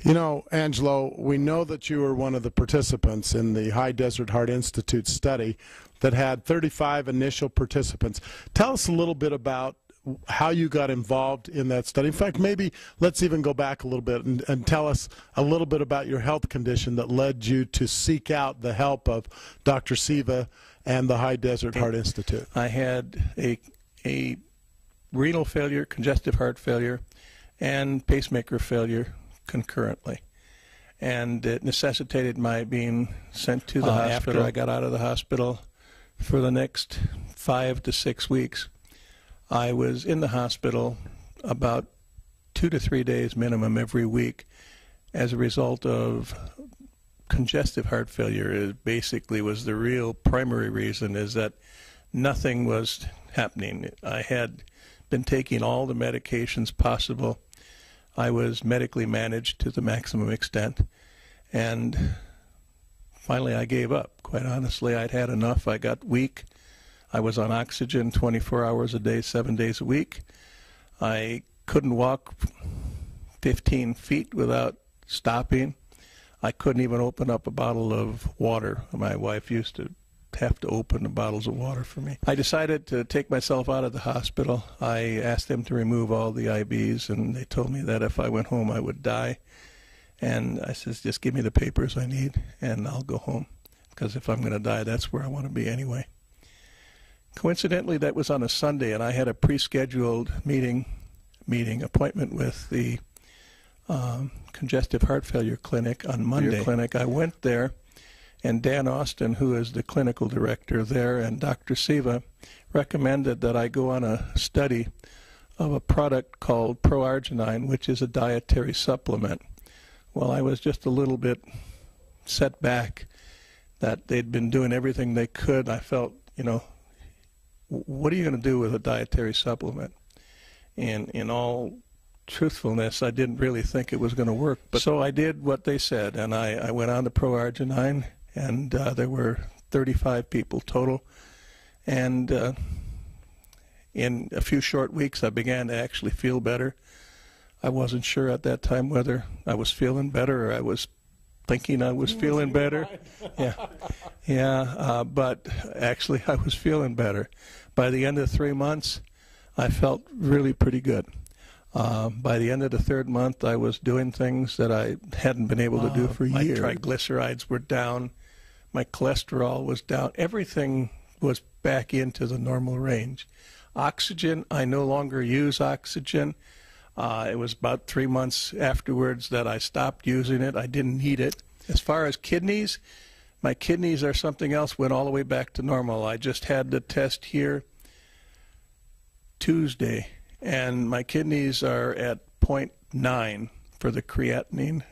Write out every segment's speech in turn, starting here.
You know, Angelo, we know that you were one of the participants in the High Desert Heart Institute study that had 35 initial participants. Tell us a little bit about how you got involved in that study. In fact, maybe let's even go back a little bit and tell us a little bit about your health condition that led you to seek out the help of Dr. Cici and the High Desert Heart Institute. I had a renal failure, congestive heart failure, and pacemaker failure concurrently, and it necessitated my being sent to the hospital. After I got out of the hospital, for the next 5 to 6 weeks, I was in the hospital about 2 to 3 days minimum every week as a result of congestive heart failure. It basically was the real primary reason, is that nothing was happening. I had been taking all the medications possible. I was medically managed to the maximum extent, and finally I gave up. Quite honestly, I'd had enough. I got weak. I was on oxygen 24 hours a day, 7 days a week. I couldn't walk 15 feet without stopping. I couldn't even open up a bottle of water. My wife used to have to open the bottles of water for me. I decided to take myself out of the hospital. I asked them to remove all the IVs, and they told me that if I went home I would die. And I said, just give me the papers I need and I'll go home, because if I'm going to die, that's where I want to be anyway. Coincidentally, that was on a Sunday, and I had a pre-scheduled appointment with the congestive heart failure clinic on Monday. I went there, and Dan Austin, who is the clinical director there, and Dr. Cici recommended that I go on a study of a product called ProArgi-9, which is a dietary supplement. Well, I was just a little bit set back that they'd been doing everything they could. I felt, you know, what are you going to do with a dietary supplement? And in all truthfulness, I didn't really think it was going to work. But so I did what they said, and I went on to ProArgi-9, and there were 35 people total. And in a few short weeks, I began to actually feel better. I wasn't sure at that time whether I was feeling better or I was thinking I was feeling better. But actually I was feeling better. By the end of 3 months, I felt really pretty good. By the end of the 3rd month, I was doing things that I hadn't been able to do for years. My triglycerides were down. My cholesterol was down. Everything was back into the normal range. Oxygen, I no longer use oxygen. It was about 3 months afterwards that I stopped using it. I didn't need it. As far as kidneys, my kidneys are something else, went all the way back to normal. I just had the test here Tuesday, and my kidneys are at 0.9 for the creatinine,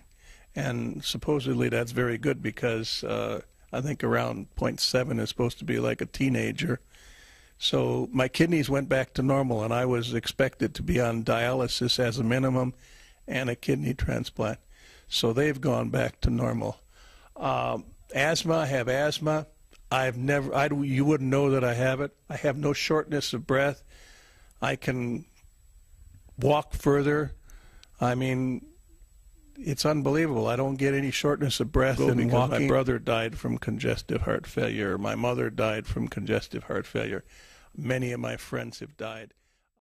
and supposedly that's very good, because I think around 0.7 is supposed to be like a teenager. So my kidneys went back to normal, and I was expected to be on dialysis as a minimum and a kidney transplant. So they've gone back to normal. Asthma, I have asthma. You wouldn't know that I have it. I have no shortness of breath. I can walk further. I mean, it's unbelievable. I don't get any shortness of breath in walking. My brother died from congestive heart failure. My mother died from congestive heart failure. Many of my friends have died.